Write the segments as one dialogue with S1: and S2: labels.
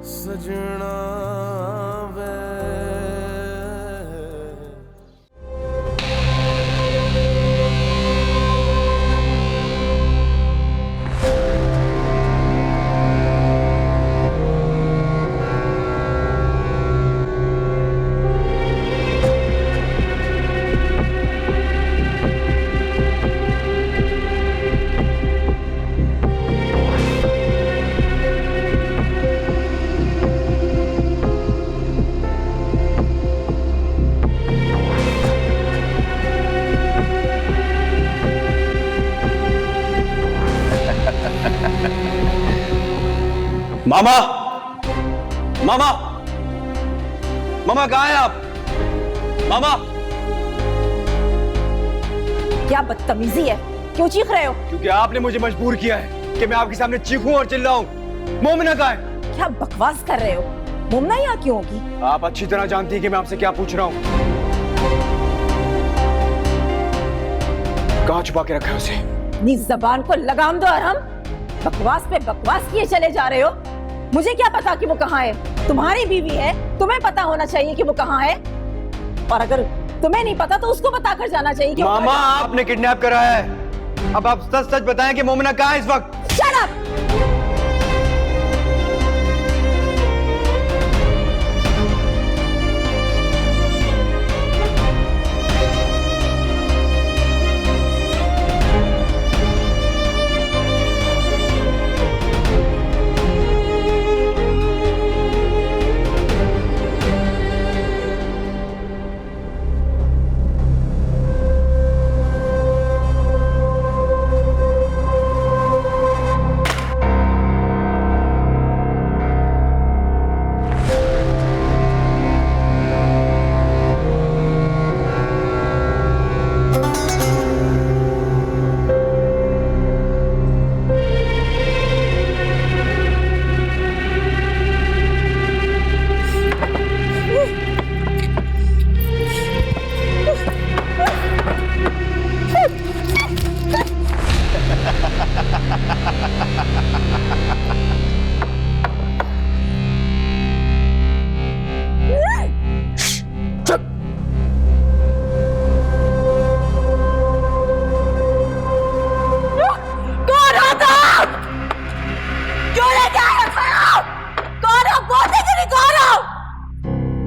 S1: सजना वे।
S2: मामा, मामा, मामा कहाँ हैं आप? मामा,
S3: क्या बदतमीजी है, क्यों चीख रहे हो?
S2: क्योंकि आपने मुझे मजबूर किया है कि मैं आपके सामने चीखूं और चिल्लाऊं। मोमिना कहाँ है?
S3: क्या बकवास कर रहे हो? मोमना यहाँ क्यों होगी?
S2: आप अच्छी तरह जानती हैं कि मैं आपसे क्या पूछ रहा हूँ। कहाँ छुपा के रखा है उसे?
S3: अपनी जबान को लगाम दो अरहम। बकवास पे बकवास किए चले जा रहे हो। मुझे क्या पता कि वो कहाँ है? तुम्हारी बीवी है, तुम्हें पता होना चाहिए कि वो कहाँ है। और अगर तुम्हें नहीं पता तो उसको बताकर जाना चाहिए कि
S2: मामा, आपने किडनैप करा है। अब आप सच सच बताएं कि मोमिना कहाँ है इस वक्त?
S3: Shut up!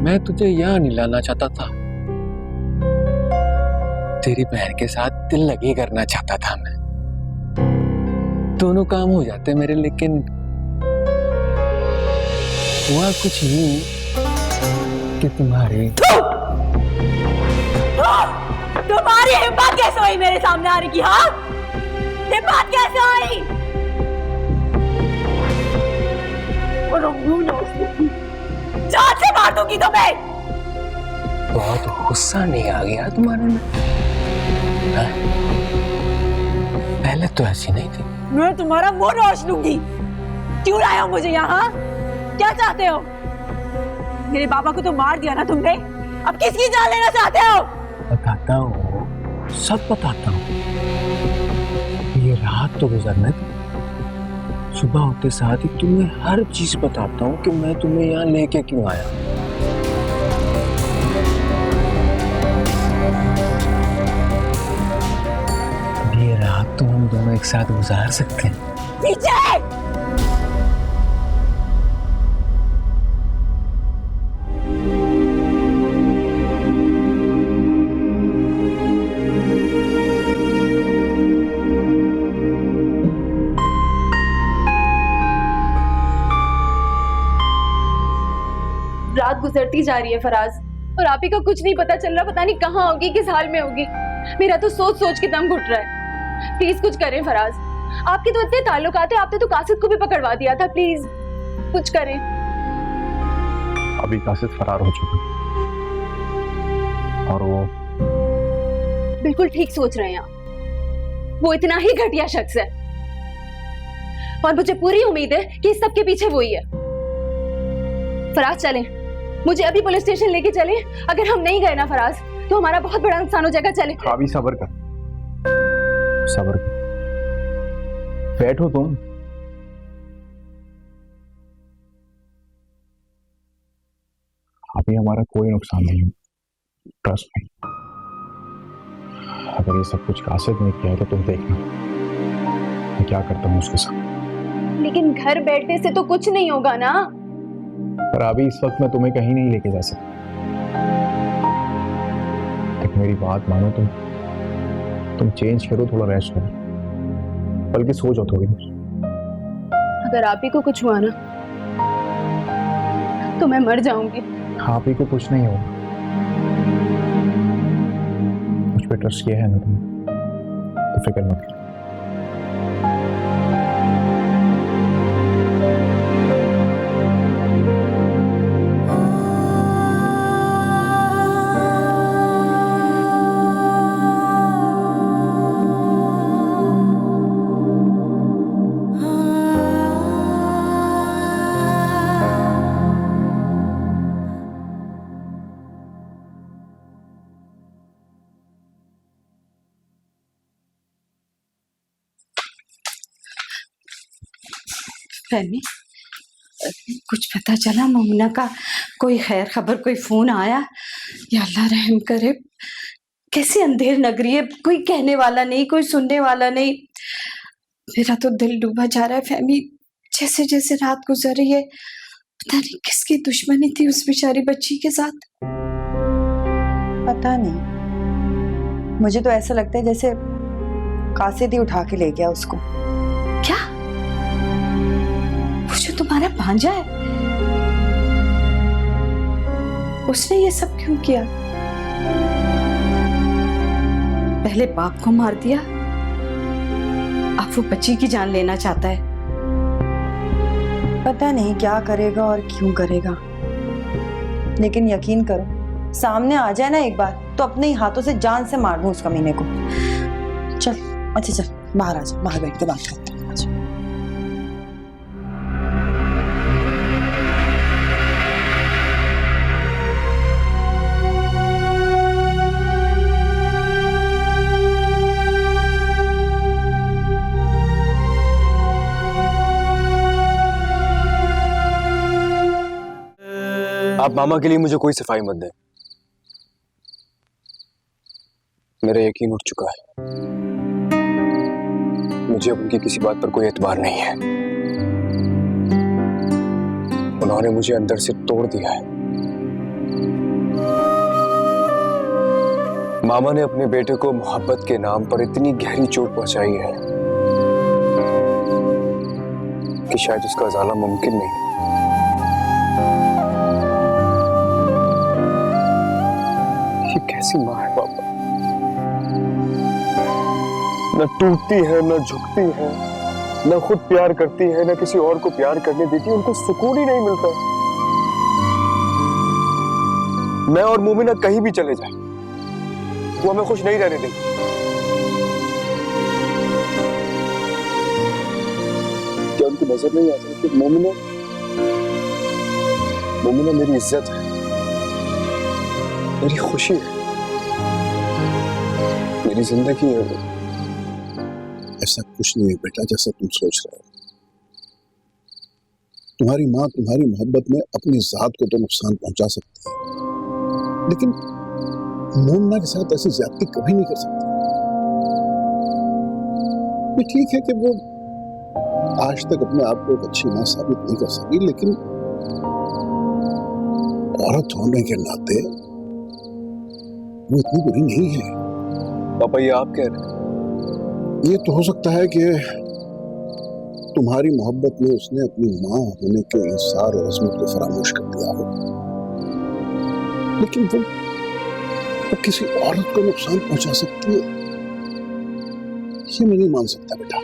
S4: मैं तुझे यहाँ नहीं लाना चाहता था, तेरी बहन के साथ दिल लगी करना चाहता था मैं। दोनों काम हो जाते मेरे, लेकिन हुआ कुछ यूं कि तुम्हारी
S3: हिम्मत कैसे हुई मेरे सामने आने की? हाँ, हिम्मत कैसे हुई? जान से मार दूंगी तुम्हें।
S4: बहुत गुस्सा नहीं आ गया तुम्हारे में? पहले तो ऐसी नहीं थी।
S3: मैं तुम्हारा मुंह नोच लूंगी। क्यों लाए हो मुझे यहाँ? क्या चाहते हो? मेरे बाबा को तो मार दिया ना तुमने, अब किसकी जान लेना चाहते हो?
S4: बताता हूँ, सब बताता हूँ। ये रात तो गुजरने दो, सुबह होते साथ ही तुम्हें हर चीज बताता हूँ कि मैं तुम्हें यहाँ लेके क्यों आया। ये रात तो हम दोनों एक साथ गुजार सकते हैं।
S3: पीछे!
S5: रात गुजरती जा रही है फराज, और आप ही का कुछ नहीं पता चल रहा, पता नहीं कहाँ होगी, किस हाल में होगी। मेरा तो सोच सोच के दम घुट रहा है। प्लीज कुछ करें फराज, आपके तो इतने ताल्लुकात है, आपने तो कासिद को भी पकड़वा दिया था। प्लीज कुछ करें।
S6: अभी कासिद फरार हो चुका और वो
S5: बिल्कुल ठीक सोच रहे हैं आप, वो इतना ही घटिया शख्स है और मुझे पूरी उम्मीद है कि इस सब के पीछे वो ही है। फराज चलें, मुझे अभी पुलिस स्टेशन लेके चलें। अगर हम नहीं गए ना फराज तो हमारा बहुत बड़ा नुकसान हो जाएगा। चलें।
S6: अभी सब्र कर, सब्र कर, बैठो तुम। अभी हमारा कोई नुकसान नहीं है, ट्रस्ट मी। अगर ये सब कुछ कासिद ने किया है तो तुम देखना मैं क्या करता हूँ उसके साथ।
S5: लेकिन घर बैठने से तो कुछ नहीं होगा ना।
S6: पर अभी इस वक्त मैं तुम्हें कहीं नहीं लेके जा सकता। तक मेरी बात मानो, तुम चेंज करो, थोड़ा रेस्ट करो, बल्कि सो जाओ थोड़ी देर।
S5: अगर आप ही को कुछ हुआ ना तो मैं मर जाऊंगी।
S6: आप ही को कुछ नहीं होगा, मुझ पे ट्रस्ट किया है ना तुमने, तो फिक्र मत करो।
S7: फहमी, कुछ पता चला मोमिना का? कोई खैर खबर, कोई फोन आया? या अल्लाह रहम करे। कैसी अंधेर नगरी है, कोई कहने वाला नहीं, कोई सुनने वाला नहीं। मेरा तो दिल डूबा जा रहा है फहमी। जैसे जैसे रात गुजर रही है, पता नहीं किसकी दुश्मनी थी उस बेचारी बच्ची के साथ।
S8: पता नहीं, मुझे तो ऐसा लगता है जैसे कासिद ही उठा के ले गया उसको।
S7: क्या? वो जो तुम्हारा भांजा है, उसने ये सब क्यों किया? पहले बाप को मार दिया, अब वो बच्ची की जान लेना चाहता है।
S8: पता नहीं क्या करेगा और क्यों करेगा, लेकिन यकीन करो सामने आ जाए ना एक बार तो अपने ही हाथों से जान से मार दूं उस कमीने को। चल अच्छा चल बाहर आ जा, बाहर बैठ के बात करते हैं।
S2: आप मामा के लिए मुझे कोई सफाई मत दें, मेरा यकीन उठ चुका है। मुझे अब उनकी किसी बात पर कोई एतबार नहीं है। उन्होंने मुझे अंदर से तोड़ दिया है। मामा ने अपने बेटे को मोहब्बत के नाम पर इतनी गहरी चोट पहुंचाई है कि शायद उसका इजाला मुमकिन नहीं। ये कैसी माँ है पापा, न टूटती है, न झुकती है, न खुद प्यार करती है, न किसी और को प्यार करने देती है। उनको सुकून ही नहीं मिलता। मैं और मोमिना कहीं भी चले जाएं, वो हमें खुश नहीं रहने देगी। क्या उनकी नजर नहीं आता कि मोमिना मेरी इज्जत है, मेरी खुशी है, मेरी जिंदगी है वो।
S9: ऐसा कुछ नहीं है बेटा जैसा तुम सोच रहे हो। तुम्हारी माँ तुम्हारी मोहब्बत में अपनी जात को तो नुकसान पहुंचा सकती है, लेकिन मोमिना के साथ ऐसी ज्यादती कभी नहीं कर सकती। ये ठीक है कि वो आज तक अपने आप को एक अच्छी माँ साबित नहीं कर सकी, लेकिन औरत होने के नाते वो इतनी बुरी नहीं है।
S2: पापा ये आप कह रहे हैं?
S9: ये तो हो सकता है कि तुम्हारी मोहब्बत में उसने अपनी माँ होने के इंसार और अजमत को फरामोश कर दिया हो, लेकिन वो किसी औरत को नुकसान पहुंचा सकती है, ये मैं नहीं मान सकता बेटा।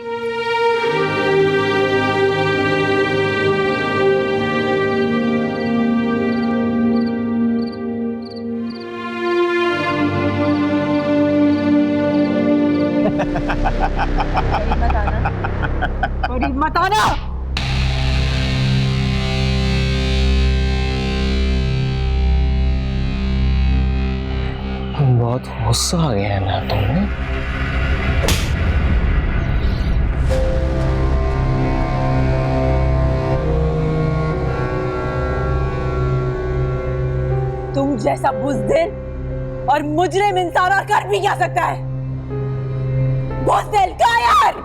S3: बड़ी मत आना।
S4: बहुत गुस्सा आ गया है ना तुम्हें?
S3: तुम जैसा बुज़दिल और मुजरिम इंसान और कर भी क्या सकता है? बुज़दिल कायर।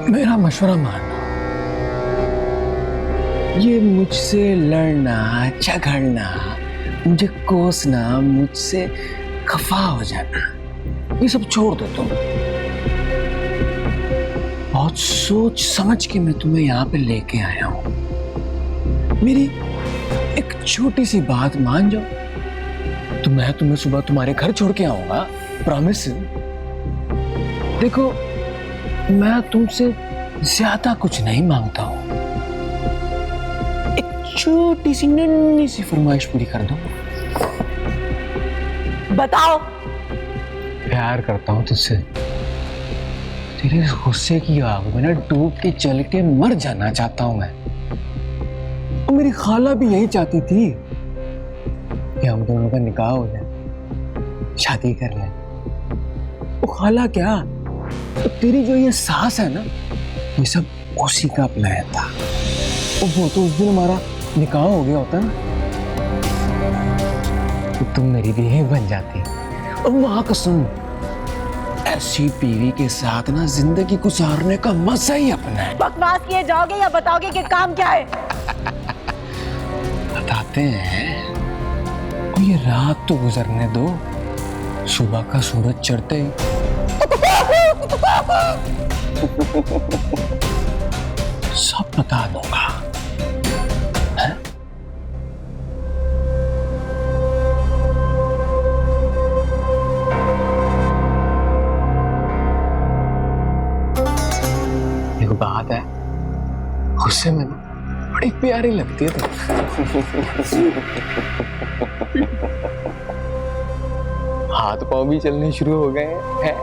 S4: मेरा मशवरा मानो, ये मुझसे लड़ना, झगड़ना, मुझे कोसना, मुझसे खफा हो जाना, ये सब छोड़ दो तुम। बहुत सोच समझ के मैं तुम्हें यहाँ पे लेके आया हूं। मेरी एक छोटी सी बात मान जाओ तो मैं तुम्हें सुबह तुम्हारे घर छोड़ के आऊंगा, प्रॉमिस। देखो, मैं तुमसे ज्यादा कुछ नहीं मांगता हूं, एक छोटी सी नन्ही सी फरमाइश पूरी कर दो।
S3: बताओ।
S4: प्यार करता हूं तुझसे, तेरे इस गुस्से की आग में ना डूब के जल के मर जाना चाहता हूं मैं। और मेरी खाला भी यही चाहती थी कि हम दोनों का निकाह हो जाए, शादी कर लें। वो खाला क्या, तो तेरी जो ये सास है ना, ये सब उसी का प्लान था। वो तो उस दिन हमारा निकाह हो गया होता ना, तो तुम मेरी बीवी बन जाती। और मां कसम, ऐसी बीवी के साथ ना जिंदगी गुजारने का मजा ही अपना है।
S3: बकवास किए जाओगे या बताओगे कि काम क्या है?
S4: बताते हैं, और ये रात तो गुजरने दो, सुबह का सूरज चढ़ते ही सब बता दूंगा। है? एक बात है, गुस्से में बड़ी प्यारी लगती है तुम। हाथ पांव भी चलने शुरू हो गए हैं।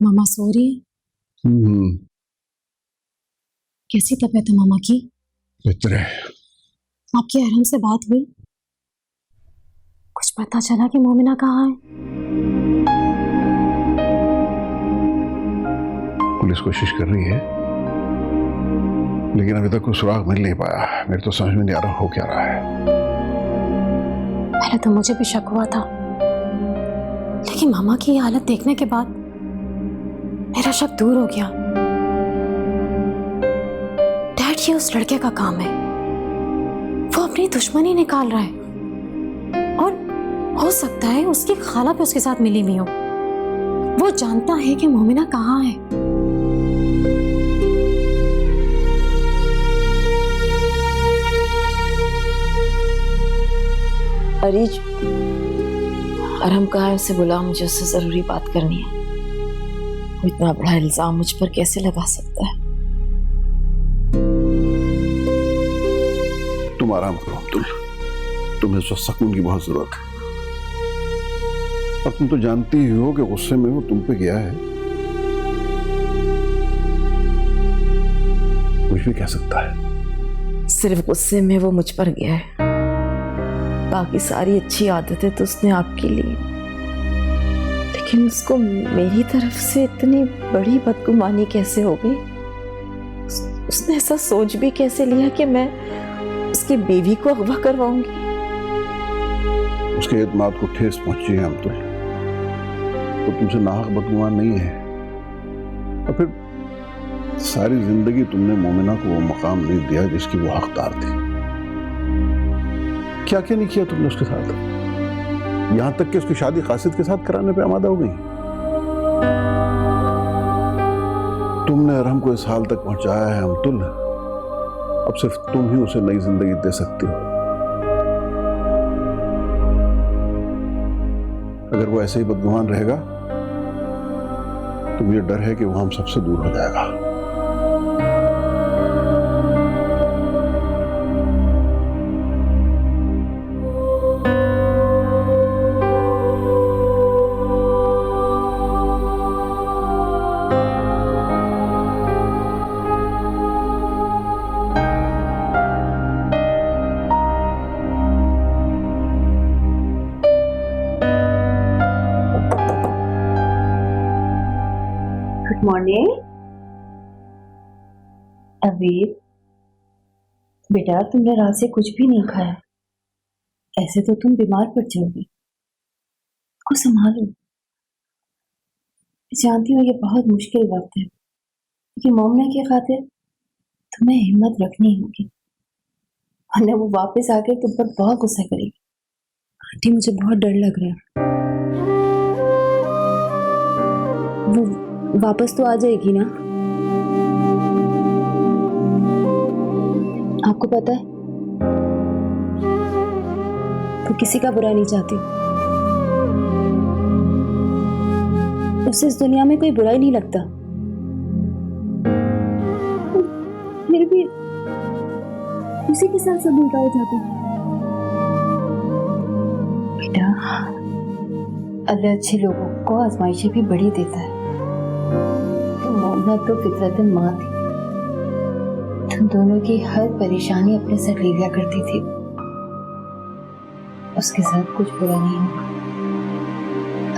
S5: मामा सो रही है? कैसी तबीयत है मामा की?
S9: बेहतर है।
S5: आपकी अरहम से बात हुई? कुछ पता चला कि मोमिना कहाँ है?
S9: पुलिस कोशिश कर रही है, लेकिन अभी तक कोई सुराग मिल नहीं पाया। मेरे तो समझ में नहीं आ रहा हो क्या रहा है।
S5: पहले तो मुझे भी शक हुआ था, लेकिन मामा की ये हालत देखने के बाद मेरा शक दूर हो गया। डैड, ये उस लड़के का काम है, वो अपनी दुश्मनी निकाल रहा है। और हो सकता है उसकी खाला भी उसके साथ मिली हुई हो। वो जानता है कि मोमिना कहाँ है।
S3: अरीज, अरहम कहा है, उसे बुला, मुझे उससे जरूरी बात करनी है। वो इतना बड़ा इल्जाम मुझ पर कैसे लगा सकता है?
S9: तुम आराम करो अब्दुल, तुम्हें इस वक्त सुकून की बहुत जरूरत है। और तुम तो जानती ही हो कि गुस्से में वो तुम पे गया है, कुछ भी कह सकता है।
S3: सिर्फ गुस्से में वो मुझ पर गया है, बाकी सारी अच्छी आदतें तो उसने आपके लिए, लेकिन उसको मेरी तरफ से इतनी बड़ी बदगुमानी कैसे हो गई? उसने ऐसा सोच भी कैसे लिया कि मैं उसकी बीवी को अगवा करवाऊंगी?
S9: उसके एतमाद को ठेस पहुंची है अब्दुल, वो तुमसे नाहक बदगुमान नहीं है। और फिर सारी जिंदगी तुमने मोमिना को वो मकाम नहीं दिया जिसकी वो हकदार थी। क्या क्या नहीं किया तुमने उसके साथ, यहां तक कि उसकी शादी कासिद के साथ कराने पे आमादा हो गई। तुमने अरहम को इस हाल तक पहुंचाया है अब्दुल, अब सिर्फ तुम ही उसे नई जिंदगी दे सकती हो। अगर वो ऐसे ही बदगुमान रहेगा तो मुझे डर है कि वो हम सबसे दूर हो जाएगा।
S7: मॉर्निंग। अबीर बेटा, तुमने रात से कुछ भी नहीं खाया, ऐसे तो तुम बीमार पड़ जाओगे। को संभालो। जानती हो ये बहुत मुश्किल वक्त है, क्योंकि मोमना की खातिर तुम्हें हिम्मत रखनी होगी, वरना वो वापस आकर तुम पर बहुत गुस्सा करेगी। आंटी मुझे बहुत डर लग रहा है। वो वापस तो आ जाएगी ना? आपको पता है वो किसी का बुरा नहीं चाहती, उससे इस दुनिया में कोई बुरा ही नहीं लगता। फिर भी उसी के साथ सब उल्टा हो जाता है। बेटा, अल्लाह अच्छे लोगों को आजमाइशें भी बड़ी देता है। मोमना तो फितरत माँ थी, तुम दोनों की हर परेशानी अपने साथ ले लिया करती थी, उसके साथ कुछ बुरा नहीं होगा।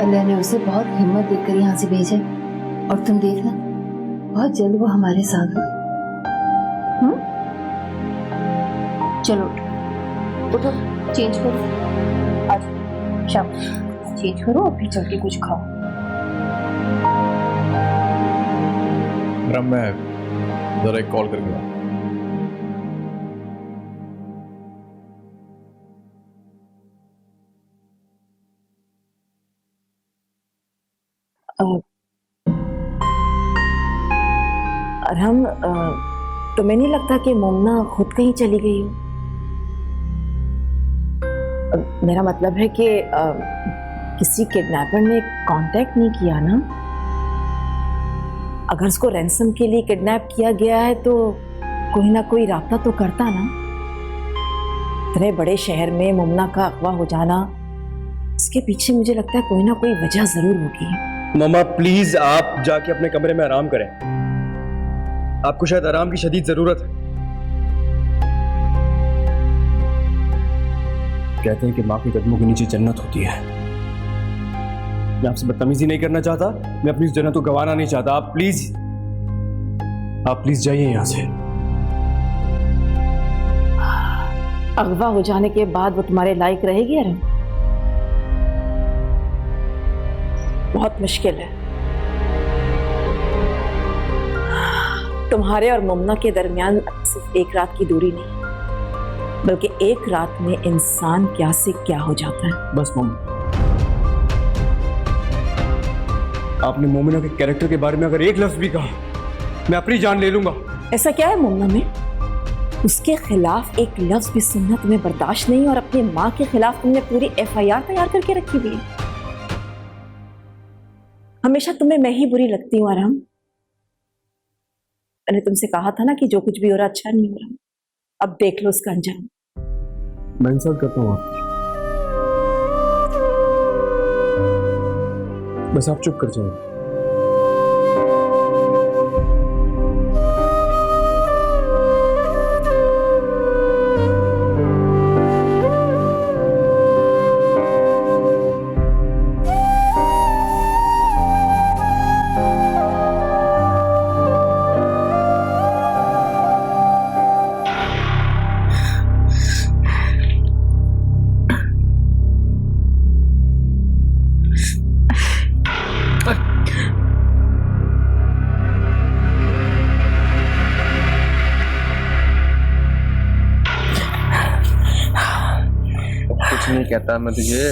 S7: अल्लाह ने उसे बहुत हिम्मत देकर यहाँ से भेजा, और तुम देखना बहुत जल्द वो हमारे साथ हो। चलो उठो, चेंज करो, आज शाम चेंज करो और फिर चल के कुछ खाओ।
S6: मैं जरा एक कॉल करके आऊं।
S3: अरहम, तुम्हें नहीं लगता कि मोमना खुद कहीं चली गई हो? मेरा मतलब है कि किसी किडनैपर ने कांटेक्ट नहीं किया ना? अगर उसको रैंसम के लिए किडनैप किया गया है तो कोई ना कोई राब्ता तो करता ना। इतने बड़े शहर में मोमना का अगवा हो जाना, इसके पीछे मुझे लगता है कोई ना कोई वजह जरूर होगी।
S2: मामा प्लीज आप जाके अपने कमरे में आराम करें, आपको शायद आराम की शदीद जरूरत है। कहते हैं कि माँ के कदमों के नीचे जन्नत होती है। मैं आपसे बदतमीजी नहीं करना चाहता, मैं अपनी इस जन्नत को गंवाना नहीं चाहता। आप प्लीज जाइए यहाँ से।
S3: अगवा हो जाने के बाद वो तुम्हारे लायक रहेगी? अरे बहुत मुश्किल है। तुम्हारे और मोमना के दरमियान सिर्फ एक रात की दूरी नहीं, बल्कि एक रात में इंसान क्या से क्या हो जाता है।
S2: बस मोमिना, आपने मोमिना के कैरेक्टर के बारे में अगर एक लफ्ज भी कहा, मैं अपनी जान ले लूंगा।
S3: ऐसा क्या है मोमना में? उसके खिलाफ एक लफ्ज भी सुनना तुम्हें बर्दाश्त नहीं, और अपनी माँ के खिलाफ तुमने पूरी FIR तैयार करके रखी हुई है। हमेशा तुम्हें मैं ही बुरी लगती हूँ आराम। मैंने तुमसे कहा था ना कि जो कुछ भी हो रहा अच्छा नहीं हो रहा। अब देख लो उसका अंजाम।
S2: मैं इंसल्ट करता हूँ आपकी, बस आप चुप कर जाइए। नहीं कहता मैं तुझे।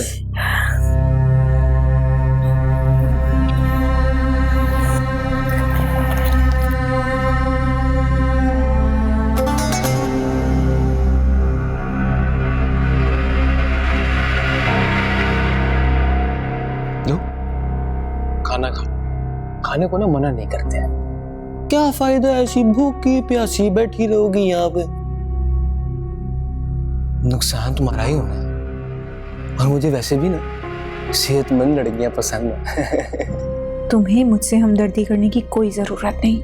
S4: खाना खा, खाने को ना मना नहीं करते हैं। क्या फायदा ऐसी भूखी प्यासी बैठी रहोगी यहाँ पे? नुकसान तुम्हारा ही होना है, और मुझे वैसे भी ना सेहतमंद लड़कियां पसंद है।
S10: तुम्हें मुझसे हमदर्दी करने की कोई जरूरत नहीं।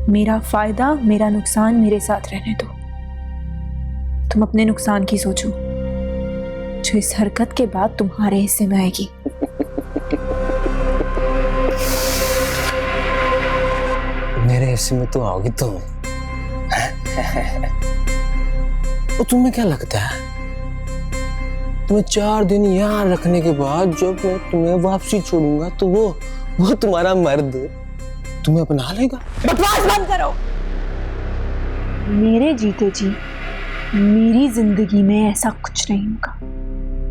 S10: मेरा फायदा, मेरा नुकसान मेरे साथ रहने दो। तुम अपने नुकसान की सोचो, जो इस हरकत के बाद तुम्हारे हिस्से में आएगी।
S4: भविष्य में तो आओगी तुम। और तुम्हें क्या लगता है तुम्हें 4 दिन यहाँ रखने के बाद जब मैं तुम्हें वापसी छोड़ूंगा तो वो तुम्हारा मर्द तुम्हें अपना लेगा?
S3: बकवास बंद करो।
S10: मेरे जीते जी मेरी जिंदगी में ऐसा कुछ नहीं होगा।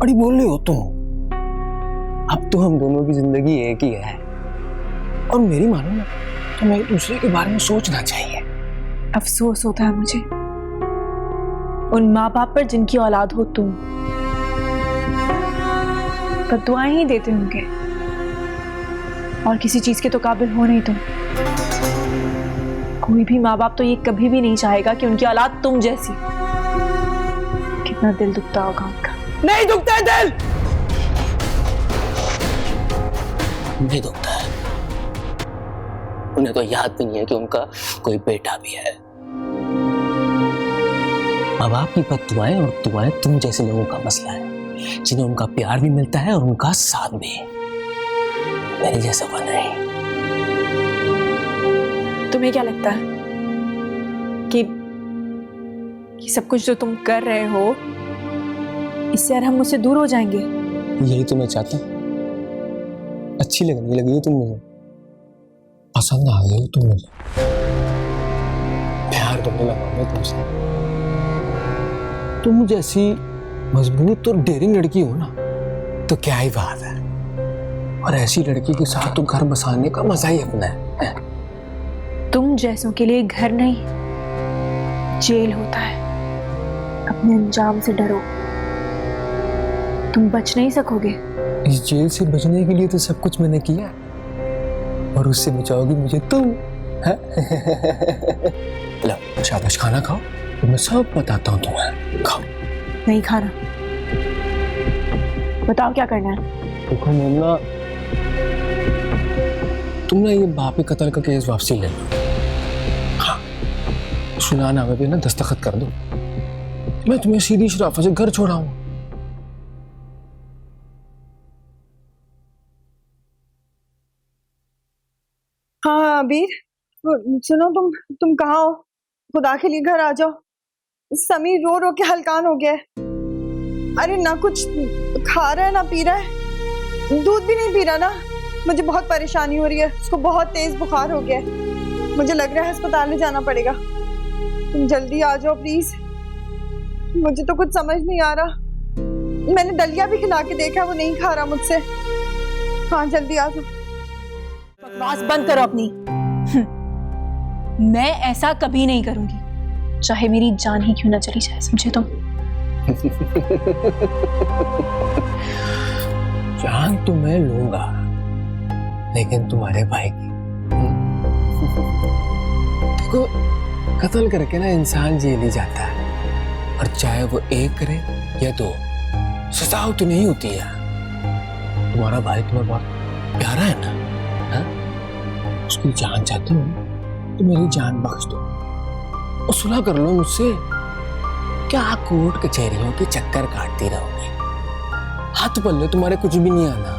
S4: अरे बोल रही हो तुम? अब तो हम दोनों की जिंदगी एक ही है और मेरी मानो ना तो मैं एक दूसरे के बारे में सोचना चाहिए।
S10: अफसोस होता है मुझे उन माँ बाप पर जिनकी औलाद हो तुम। बद्दुआएं ही देते होंगे और किसी चीज के तो काबिल हो नहीं तुम। कोई भी माँ बाप तो ये कभी भी नहीं चाहेगा कि उनकी औलाद तुम जैसी। कितना दिल दुखता होगा उनका।
S4: नहीं दुखता है दिल, नहीं दुखता है। उन्हें तो याद भी नहीं है कि उनका कोई बेटा भी है। माँ बाप की बद्दुआएं और दुआएं तुम जैसे लोगों का मसला है, जिन्हें उनका प्यार भी मिलता है और उनका साथ भी। मेरे जैसा बना नहीं।
S10: तुम्हें क्या लगता है कि सब कुछ जो तुम कर रहे हो इससे यार हम मुझसे दूर हो जाएंगे?
S4: यही तो मैं चाहता हूँ। अच्छी लगने लगी हो तुम मुझे, पसंद आ गई हो तुम मुझे, प्यार करने लगा मैं तुमसे। तुम जैसी मजबूत और डेयरिंग लड़की हो ना तो क्या ही बात है। और ऐसी लड़की के साथ तो घर बसाने का मजा ही अपना है।
S10: तुम जैसों के लिए घर नहीं जेल होता है। अपने अंजाम से डरो, तुम बच नहीं सकोगे।
S4: इस जेल से बचने के लिए तो सब कुछ मैंने किया है और उससे बचाओगी मुझे तुम। लो शाबाश, खाना खाओ तो मैं सब बताता हूँ तुम्हें। खाओ।
S10: नहीं खाना। बताओ क्या करना है?
S4: देखो मोमना, तुम ना ये बापी कत्ल का केस वापसी ले लो। हाँ, सुनानामे पे ना दस्तखत कर दो। मैं तुम्हें सीधी शराफत से घर छोड़ाऊंगा।
S8: हाँ अबीर, सुनो, तुम कहाँ हो? खुदा के लिए घर आ जाओ। समीर रो रो के हलकान हो गया है। अरे ना कुछ खा रहा है ना पी रहा है, दूध भी नहीं पी रहा ना। मुझे बहुत परेशानी हो रही है, उसको बहुत तेज बुखार हो गया है। मुझे लग रहा है अस्पताल में जाना पड़ेगा। तुम जल्दी आ जाओ प्लीज, मुझे तो कुछ समझ नहीं आ रहा। मैंने दलिया भी खिला के देखा, वो नहीं खा रहा मुझसे। हाँ जल्दी आ जाओ।
S3: बकवास बंद करो अपनी।
S10: मैं ऐसा कभी नहीं करूंगी, चाहे मेरी जान ही क्यों ना चली जाए, समझे तुम?
S4: जान तो मैं लूंगा लेकिन तुम्हारे भाई की। देखो, कत्ल करके ना इंसान जेल ही जाता है, और चाहे वो एक करे या दो, सजा तो नहीं होती है। तुम्हारा भाई तुम्हें बहुत प्यारा है ना? हा? उसकी जान चाहते हो तो मेरी जान बख्श दो और सुलह कर लो मुझसे। क्या कोर्ट कचहरियों के चक्कर काटती रहोगे? हाथ पल्ले तुम्हारे कुछ भी नहीं आना,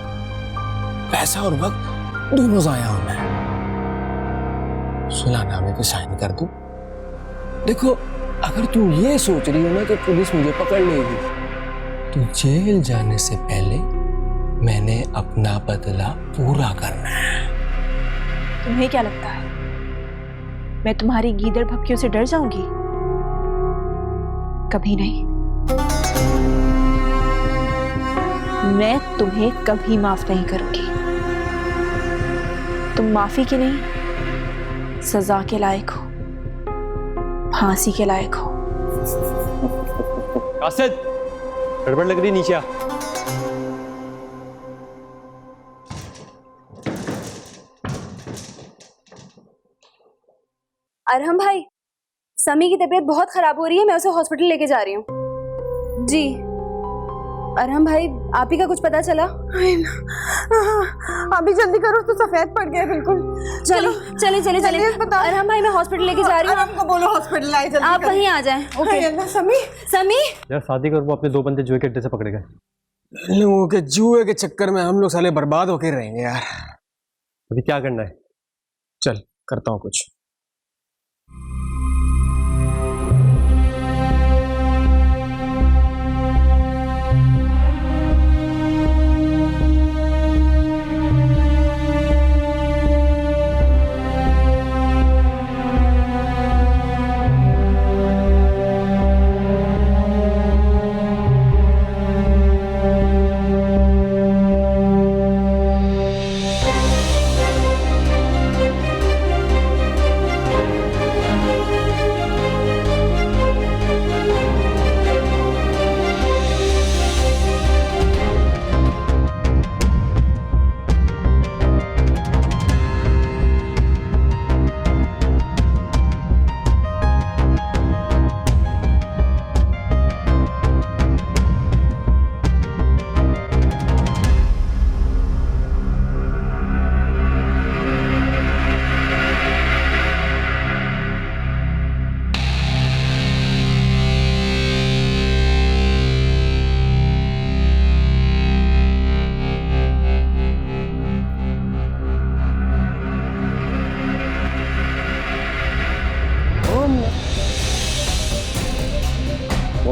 S4: पैसा और वक्त दोनों जाया होना है। सुलहनामे पे साइन कर दो। देखो, अगर तुम ये सोच रही हो ना कि पुलिस मुझे पकड़ लेगी, तो जेल जाने से पहले मैंने अपना बदला पूरा करना है।
S10: तुम्हें क्या लगता है मैं तुम्हारी गीदड़ भपकियों से डर जाऊंगी? कभी नहीं। मैं तुम्हें कभी माफ नहीं करूंगी। तुम माफी के नहीं, सजा के लायक हो, फांसी के लायक हो।
S11: कासिद, गड़बड़ लग रही, नीचे आ।
S5: अरहम भाई, समी की तबीयत बहुत खराब हो रही है, मैं उसे हॉस्पिटल लेके जा रही हूँ। जी अरहम भाई, आप ही का कुछ पता चला?
S8: अभी जल्दी करो, तो सफेद पड़ गया बिल्कुल।
S5: चलो चले चले चले। अरहम भाई, मैं हॉस्पिटल लेके जा रही हूँ।
S8: अरहम को बोलो हॉस्पिटल आए जल्दी।
S5: आप वहीं आ जाएं। ओके।
S8: समी,
S5: समी
S11: यार शादी कर, वो अपने 2 बंदे जुए के अड्डे से पकड़े गए।
S4: लोगों के जुए के चक्कर में हम लोग साले बर्बाद होके रहेंगे यार।
S11: अभी क्या करना है?
S4: चल करता हूँ कुछ।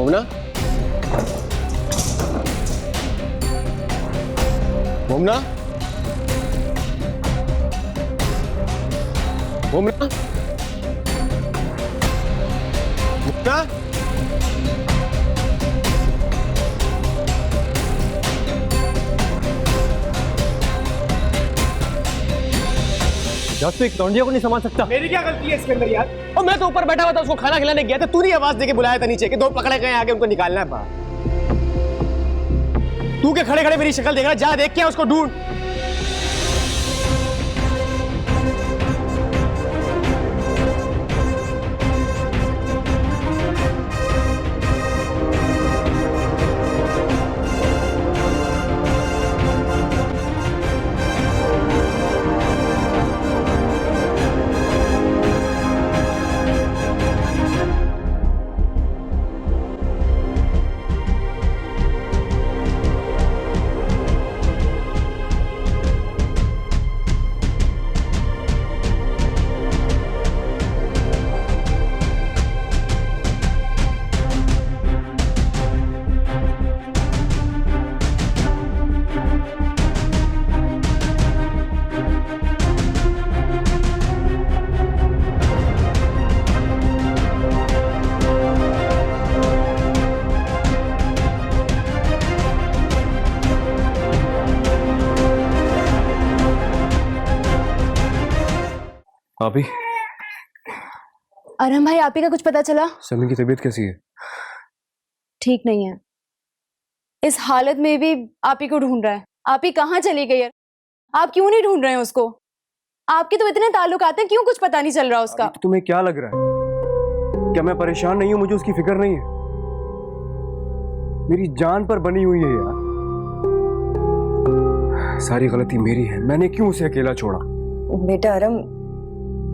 S4: मोमना, मोमना, मोमना, मोमना,
S11: यार तू एक लौंडिया को नहीं संभाल सकता।
S4: मेरी क्या गलती है इसके अंदर यार? और मैं तो ऊपर बैठा हुआ था, उसको खाना खिलाने गया था, तू नहीं आवाज देके बुलाया था नीचे कि दो पकड़े गए आगे उनको निकालना है बाहर। तू के खड़े खड़े मेरी शक्ल देख रहा, जा देख के उसको ढूंढ। अभी
S5: अरहम भाई, आप ही का कुछ पता चला?
S4: समीर की तबीयत कैसी है?
S5: ठीक नहीं है। इस हालत में भी आप ही को ढूंढ रहा है। आप ही कहाँ चली गई है? आप क्यों नहीं ढूंढ रहे हैं उसको? आपके तो इतने ताल्लुकात हैं, क्यों कुछ पता नहीं चल रहा उसका?
S4: तो तुम्हें क्या लग रहा है? क्या मैं परेशान नहीं हूं? मुझे उसकी फिक्र नहीं है? मेरी जान पर बनी हुई है यार। सारी गलती मेरी है, मैंने क्यों उसे अकेला छोड़ा?
S8: बेटा अरम,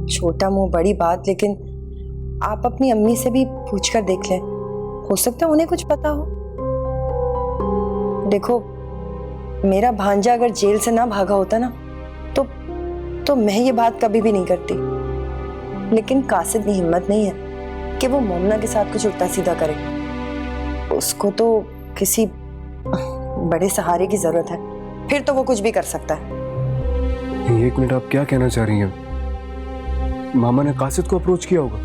S8: छोटा मुंह बड़ी बात, लेकिन आप अपनी अम्मी से भी पूछ कर देख लें, हो सकता है उन्हें कुछ पता हो। देखो, मेरा भांजा अगर जेल से ना भागा होता ना तो मैं ये बात कभी भी नहीं करती। लेकिन कासिद की हिम्मत नहीं है कि वो मोमना के साथ कुछ उल्टा सीधा करे। उसको तो किसी बड़े सहारे की जरूरत है, फिर तो वो कुछ भी कर सकता है।
S4: एक मिनट, आप क्या कहना चाह रही हैं? मामा ने कासिद को अप्रोच किया होगा?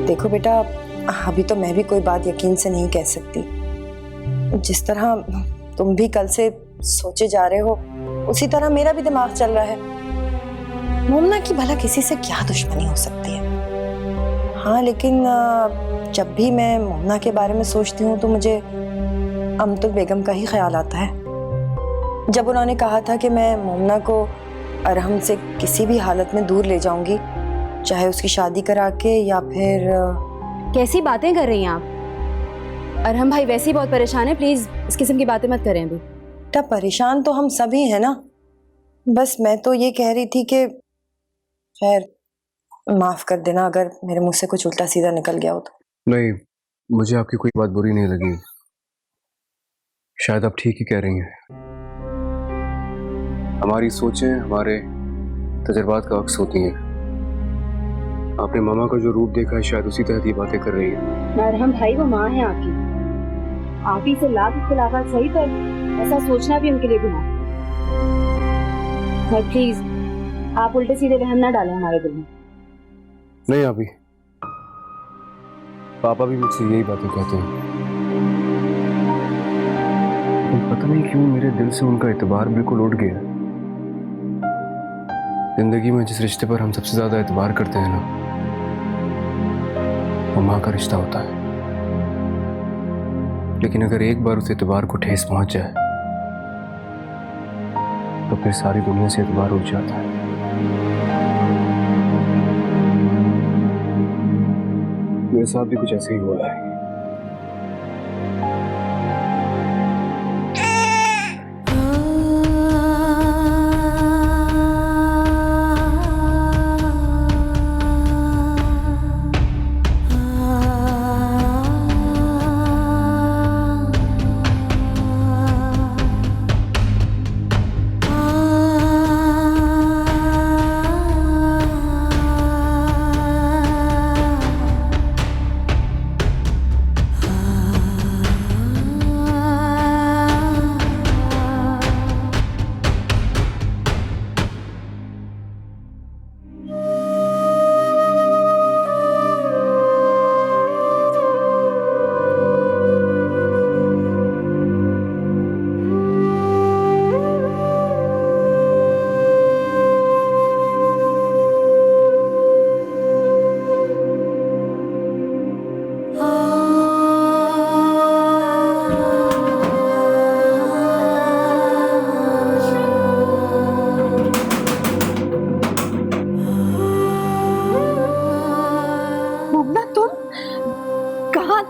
S8: देखो बेटा, अभी तो मैं भी कोई बात यकीन से नहीं कह सकती। जिस तरह तुम भी कल से सोचे जा रहे हो, उसी तरह मेरा भी दिमाग चल रहा है। मोमना की भला किसी से क्या दुश्मनी हो सकती है? हाँ, लेकिन जब भी मैं मोमना के बारे में सोचती हूँ तो मुझे अमतुल बेगम का ही ख्याल आता है। जब उन्होंने कहा था कि मैं मोमना को अरहम से किसी भी हालत में दूर ले जाऊंगी, चाहे उसकी शादी करा के या फिर।
S5: कैसी बातें कर रही हैं आप? अरहम भाई वैसे ही बहुत परेशान है, प्लीज इस किस्म की बातें मत करें अभी।
S8: बेटा, परेशान तो हम सभी हैं ना। बस मैं तो ये कह रही थी कि खैर माफ कर देना अगर मेरे मुंह से कुछ उल्टा सीधा निकल गया हो तो।
S4: नहीं, मुझे आपकी कोई बात बुरी नहीं लगी। शायद आप ठीक ही कह रही हैं। हमारी सोचें हमारे तजुर्बात का अक्स होती हैं। आपने मामा का जो रूप देखा है, शायद उसी तरह की बातें कर रही है।
S5: अरहम भाई, वो माँ है आपकी। आप ही से लाख इख्तिलाफात सही, पर ऐसा सोचना भी उनके लिए गुनाह। और प्लीज आप उल्टे सीधे वहम ना डालें हमारे दिल में।
S4: नहीं अभी, पापा भी मुझसे यही बातें कहते हैं। पता नहीं क्यों मेरे दिल से उनका एतबार बिल्कुल उठ गया। जिंदगी में जिस रिश्ते पर हम सबसे ज्यादा एतबार करते हैं ना, वो माँ का रिश्ता होता है। लेकिन अगर एक बार उस एतबार को ठेस पहुंच जाए तो फिर सारी दुनिया से एतबार उठ जाता है। मेरे साथ भी कुछ ऐसे ही हुआ है।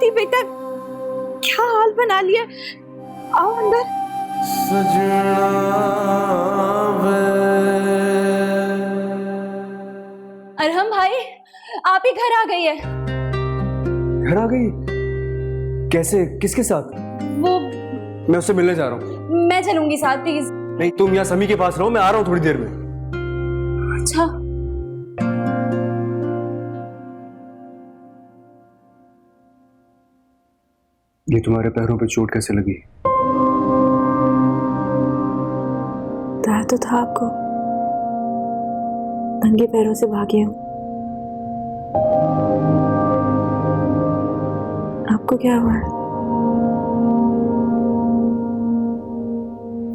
S10: आरती बेटा, क्या हाल बना लिया। आओ अंदर।
S1: सजना वे
S5: अरहम भाई, आप ही घर आ गई है।
S4: घर आ गई? कैसे, किसके साथ?
S5: वो
S4: मैं उससे मिलने जा रहा हूँ।
S5: मैं चलूंगी साथ, प्लीज।
S4: नहीं, तुम यहाँ समी के पास रहो, मैं आ रहा हूँ थोड़ी देर में।
S5: अच्छा।
S4: ये तुम्हारे पैरों पे चोट कैसे लगी?
S10: डर तो था आपको, नंगे पैरों से भागे हूं। आपको क्या हुआ?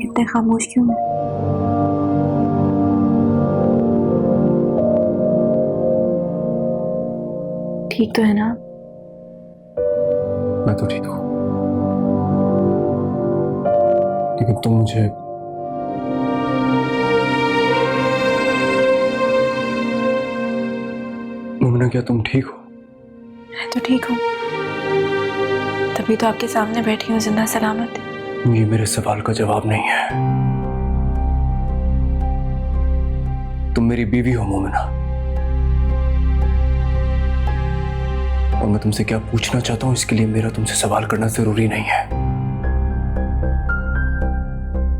S10: इतने खामोश क्यों हैं? ठीक तो है ना?
S4: मैं तो ठीक हूँ, लेकिन तुम मुझे मुमना, क्या तुम ठीक हो?
S10: मैं तो ठीक हूँ, तभी तो आपके सामने बैठी हूँ जिंदा सलामत।
S4: ये मेरे सवाल का जवाब नहीं है। तुम मेरी बीवी हो मोमिना, और मैं तुमसे क्या पूछना चाहता हूं इसके लिए मेरा तुमसे सवाल करना जरूरी नहीं है।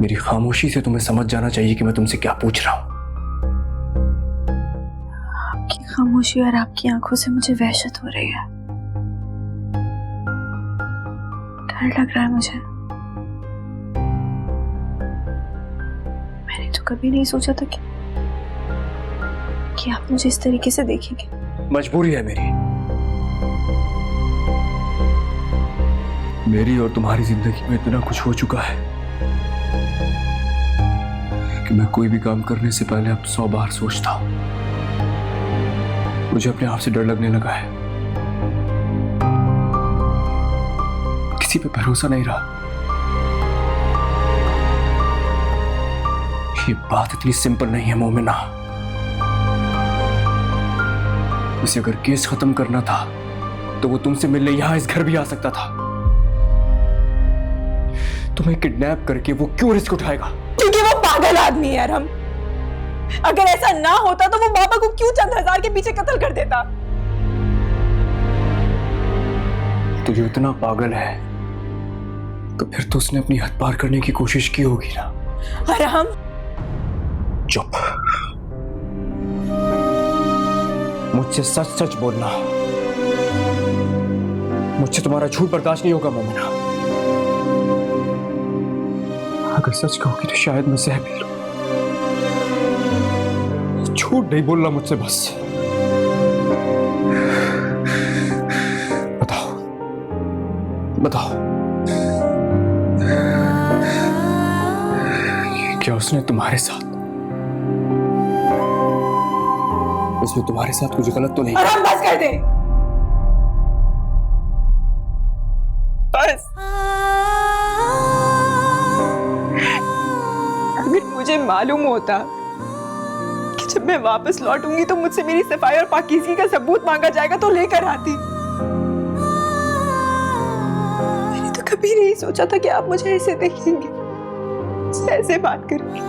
S4: मेरी खामोशी से तुम्हें समझ जाना चाहिए कि मैं तुमसे क्या पूछ रहा हूं।
S10: आपकी खामोशी और आपकी आंखों से मुझे वहशत हो रही है। डर लग रहा है मुझे। मैंने तो कभी नहीं सोचा था कि आप मुझे इस तरीके से देखेंगे।
S4: मजबूरी है मेरी और तुम्हारी जिंदगी में इतना कुछ हो चुका है कि मैं कोई भी काम करने से पहले अब 100 बार सोचता हूं। मुझे अपने आप से डर लगने लगा है, किसी पे भरोसा नहीं रहा। ये बात इतनी सिंपल नहीं है मोमिना। उसे अगर केस खत्म करना था तो वो तुमसे मिलने यहां इस घर भी आ सकता था। तुम्हें किडनैप करके वो क्यों रिस्क उठाएगा?
S3: क्योंकि वो पागल आदमी है अरहम। अगर ऐसा ना होता तो वो पापा को क्यों चंद हजार के पीछे कत्ल कर देता?
S4: तो जो इतना पागल है तो फिर तो उसने अपनी हद पार करने की कोशिश की होगी ना।
S3: अरहम,
S4: चुप। मुझसे सच सच बोलना। मुझसे तुम्हारा झूठ बर्दाश्त नहीं होगा मोमिना। अगर सच कहोगी तो शायद मैं सह भी लूं। झूठ नहीं बोलना मुझसे बस। बताओ बताओ, क्या उसने तुम्हारे साथ, उसमें तुम्हारे साथ कुछ गलत तो नहीं?
S3: अरहम बस कर दे, बस। अगर मुझे मालूम होता कि जब मैं वापस लौटूंगी तो मुझसे मेरी सफाई और पाकीज़गी का सबूत मांगा जाएगा तो लेकर आती। मैंने तो कभी नहीं सोचा था कि आप मुझे ऐसे देखेंगे, ऐसे बात करेंगे।